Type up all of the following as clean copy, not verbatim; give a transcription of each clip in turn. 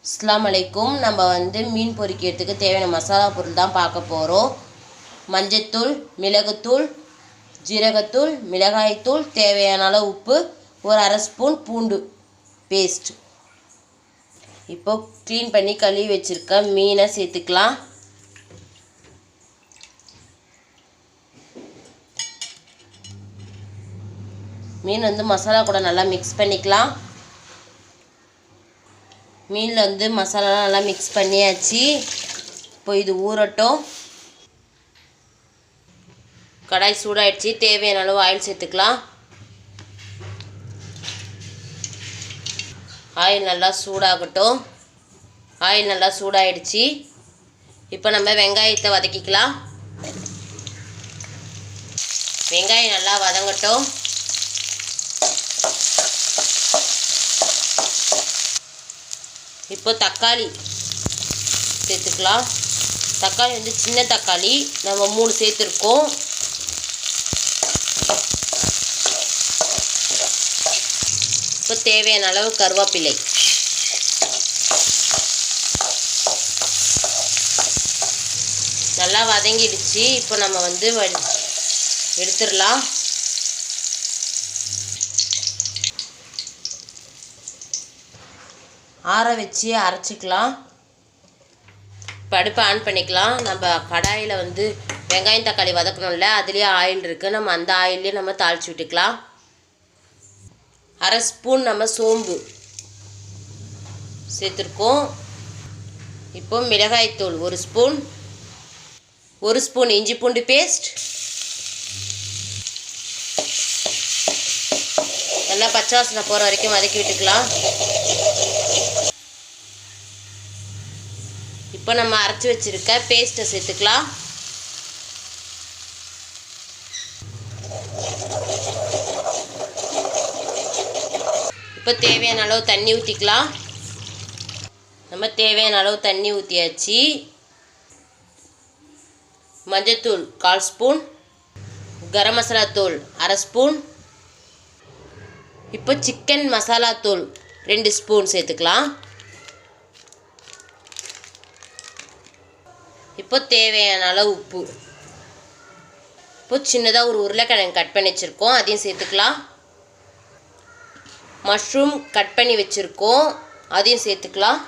அஸ்ஸலாமு அலைக்கும். நம்ம மீன் பொரிக்கிறதுக்கு தேவையான மசாலா பொருள் தான் பார்க்க போகிறோம். மஞ்சத்தூள், மிளகுத்தூள், ஜீரகத்தூள், மிளகாய்த்தூள், தேவையான அளவு உப்பு, ஒரு அரை ஸ்பூன் பூண்டு பேஸ்ட். இப்போ க்ளீன் பண்ணி கழுவி வச்சுருக்க மீனை சேர்த்துக்கலாம். மீன் மசாலா கூட நல்லா மிக்ஸ் பண்ணிக்கலாம். மீனில் மசாலாலாம் நல்லா மிக்ஸ் பண்ணியாச்சு. இப்போ இது ஊறட்டும். கடாய் சூடாயிடுச்சு. தேவையான அளவு ஆயில் சேர்த்துக்கலாம். ஆயில் நல்லா சூடாகட்டும். ஆயில் நல்லா சூடாயிடுச்சு. இப்போ நம்ம வெங்காயத்தை வதக்கிக்கலாம். வெங்காயம் நல்லா வதங்கட்டும். இப்போ தக்காளி சேர்த்துக்கலாம். தக்காளி சின்ன தக்காளி நம்ம 3 சேர்த்துருக்கோம். இப்போ தேவையான அளவு கருவேப்பிலை. நல்லா வதங்கிடுச்சு. இப்போ நம்ம எடுத்துடலாம். ஆற வச்சு அரைச்சிக்கலாம். இப்போ அடுப்பை ஆன் பண்ணிக்கலாம். நம்ம கடாயில் வெங்காயம் தக்காளி வதக்கணும்ல, அதுலேயே ஆயில் இருக்குது. நம்ம அந்த ஆயிலே நம்ம தாளித்து விட்டுக்கலாம். அரை ஸ்பூன் நம்ம சோம்பு சேர்த்துருக்கோம். இப்போ மிளகாய்த்தூள் 1 ஸ்பூன், 1 ஸ்பூன் இஞ்சி பூண்டு பேஸ்ட், நல்லா பச்சை வாசனை போகிற வரைக்கும் வதக்கி விட்டுக்கலாம். இப்போ நம்ம அரைச்சி வச்சுருக்க பேஸ்ட்டை சேர்த்துக்கலாம். இப்போ தேவையான அளவு தண்ணி ஊற்றிக்கலாம். நம்ம தேவையான அளவு தண்ணி ஊற்றியாச்சு. மஞ்சத்தூள் 1/4 ஸ்பூன், கரம் மசாலா தூள் அரை ஸ்பூன், இப்போ சிக்கன் மசாலா தூள் 2 ஸ்பூன் சேர்த்துக்கலாம். இப்போ தேவையான அளவு உப்பு. இப்போ சின்னதாக ஒரு உருளைக்கிழங்கு கட் பண்ணி வச்சுருக்கோம், அதையும் சேர்த்துக்கலாம். மஷ்ரூம் கட் பண்ணி வச்சுருக்கோம், அதையும் சேர்த்துக்கலாம்.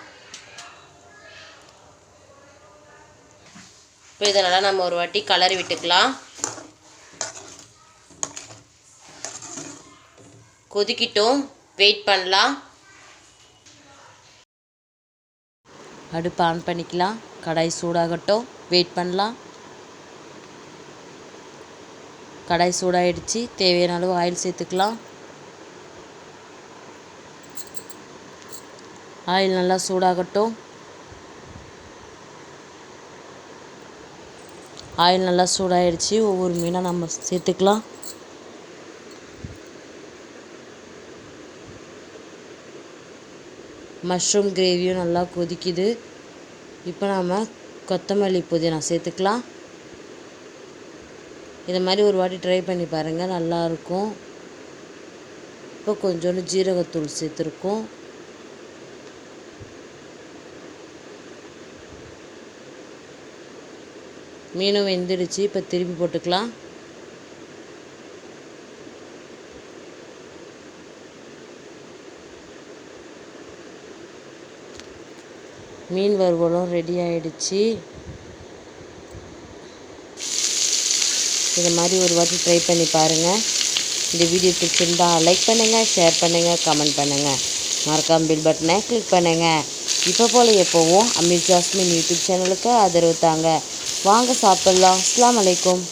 இப்போ இதனால் நம்ம ஒரு வாட்டி கலரி விட்டுக்கலாம். கொதிக்கிட்டோம், வெயிட் பண்ணலாம். அடுப்பு ஆன் பண்ணிக்கலாம். கடாய் சூடாகட்டும், வெயிட் பண்ணலாம். கடாய் சூடாகிடுச்சு. தேவையான அளவு ஆயில் சேர்த்துக்கலாம். ஆயில் நல்லா சூடாகட்டும். ஆயில் நல்லா சூடாகிடுச்சு. ஒவ்வொரு மீனாக நம்ம சேர்த்துக்கலாம். மஷ்ரூம் கிரேவியும் நல்லா கொதிக்குது. இப்போ நம்ம கொத்தமல்லி புதினா சேர்த்துக்கலாம். இதை மாதிரி ஒரு வாட்டி ட்ரை பண்ணி பாருங்கள், நல்லாயிருக்கும். இப்போ கொஞ்சோண்டு ஜீரகத்தூள் சேர்த்துருக்கோம். மீனும் வெந்துடுச்சு. இப்போ திருப்பி போட்டுக்கலாம். மீன் வறுவலும் ரெடி ஆகிடுச்சு. இது மாதிரி ஒரு வாட்டி ட்ரை பண்ணி பாருங்கள். இந்த வீடியோ பிடிச்சிருந்தால் லைக் பண்ணுங்கள், ஷேர் பண்ணுங்கள், கமெண்ட் பண்ணுங்கள். மறக்காம பெல் பட்டனை கிளிக் பண்ணுங்கள். இப்போ போல் எப்போவும் அமீர் ஜாஸ்மின் யூடியூப் சேனலுக்கு ஆதரவு தாங்க. வாங்க சாப்பிட்லாம். அஸ்ஸலாமு அலைக்கும்.